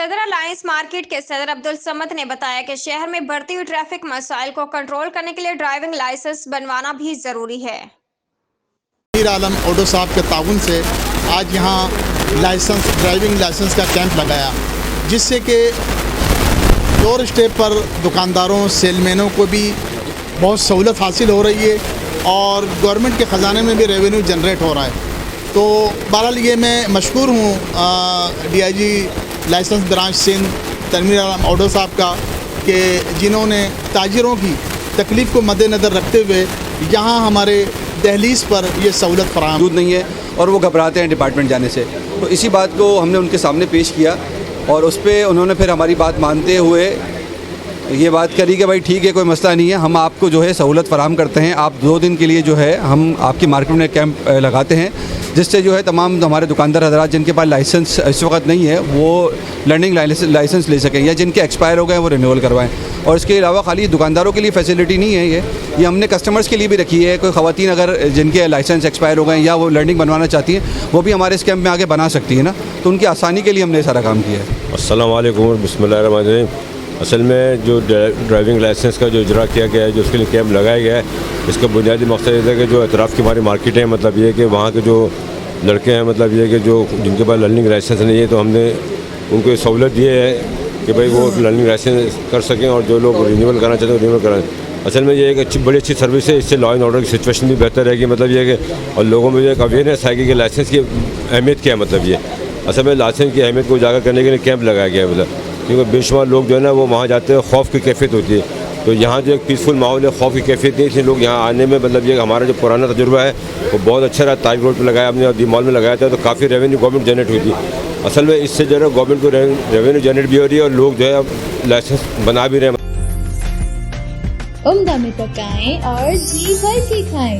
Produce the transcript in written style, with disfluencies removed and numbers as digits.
صدر alliance market کے صدر عبدالصمد نے بتایا کہ شہر میں بڑھتی ہوئی ٹریفک مسائل کو کنٹرول کرنے کے لیے ڈرائیونگ لائسنس بنوانا بھی ضروری ہے۔ میر عالم آٹو صاحب کے تعاون سے آج یہاں ڈرائیونگ لائسنس کا کیمپ لگایا، جس سے کہ ڈور اسٹیپ پر دکانداروں سیل مینوں کو بھی بہت سہولت حاصل ہو رہی ہے اور گورنمنٹ کے خزانے میں بھی ریونیو جنریٹ ہو رہا ہے۔ تو بہرحال یہ میں مشکور ہوں D I G licence branch Sindh Tanveer Alam auto صاحب کا کہ جنہوں نے تاجروں کی تکلیف کو مد نظر رکھتے ہوئے یہاں ہمارے دہلیز پر یہ سہولت فراہم موجود نہیں ہے اور وہ گھبراتے ہیں ڈپارٹمنٹ جانے سے۔ تو اسی بات کو ہم نے ان کے سامنے پیش کیا اور اس پہ انہوں نے پھر ہماری بات مانتے ہوئے یہ بات کری کہ بھائی ٹھیک ہے، کوئی مسئلہ نہیں ہے، ہم آپ کو جو ہے سہولت فراہم کرتے ہیں۔ آپ 2 دن کے لیے جو ہے ہم آپ کی مارکیٹ میں کیمپ لگاتے ہیں، جس سے جو ہے تمام ہمارے دکاندار حضرات جن کے پاس لائسنس اس وقت نہیں ہے وہ لرننگ لائسنس لے سکیں، یا جن کے ایکسپائر ہو گئے ہیں وہ رینیول کروائیں۔ اور اس کے علاوہ خالی دکانداروں کے لیے فیسلٹی نہیں ہے، یہ ہم نے کسٹمرز کے لیے بھی رکھی ہے۔ کوئی خواتین اگر جن کے لائسنس ایکسپائر ہو گئے ہیں یا وہ لرننگ بنوانا چاہتی ہیں، وہ بھی ہمارے اس کیمپ میں آگے بنا سکتی ہے نا، تو ان کی آسانی کے لیے ہم نے سارا کام کیا ہے۔ السلام علیکم، بسم اللہ الرحمن الرحیم۔ اصل میں جو ڈرائیونگ لائسنس کا جو اجرا کیا گیا ہے، جو اس کے لیے کیمپ لگایا گیا ہے، اس کا بنیادی مقصد یہ ہے کہ جو اطراف کی ہماری مارکیٹ ہے، مطلب یہ کہ وہاں کے جو لڑکے ہیں، مطلب یہ کہ جو جن کے پاس لرننگ لائسنس نہیں ہے، تو ہم نے ان کو یہ سہولت دی ہے کہ بھائی وہ لرننگ لائسنس کر سکیں، اور جو لوگ رینیول کرنا چاہتے ہیں رینیول کرائیں۔ اصل میں یہ ایک بڑی اچھی سروس ہے، اس سے لا اینڈ آرڈر کی سچویشن بھی بہتر رہے گی، مطلب یہ کہ اور لوگوں میں جو ایک اویئرنیس آئے گی کہ لائسنس کی اہمیت کیا ہے۔ مطلب یہ اصل میں لائسنس کی اہمیت کو اجاگر کرنے کے لیے کیمپ لگایا گیا ہے، مطلب کیونکہ بے شمار لوگ جو ہے نا وہ وہاں جاتے ہیں، خوف کی کیفیت ہوتی ہے، تو یہاں جو ایک پیسفل ماحول ہے، خوف کی کیفیت نہیں، اس لیے لوگ یہاں آنے میں مطلب یہ ہمارا جو پرانا تجربہ ہے وہ بہت اچھا رہا۔ تاج روڈ پہ لگایا ہم نے اور دی مال میں لگایا تھا، تو کافی ریونیو گورنمنٹ جنریٹ ہوئی تھی۔ اصل میں اس سے جو ہے گورنمنٹ کو ریونیو جنریٹ بھی ہو رہی ہے اور لوگ جو ہے اب لائسنس بنا بھی رہے ہیں۔ عمدہ میں پکائیں اور جی بھر کے کھائیں۔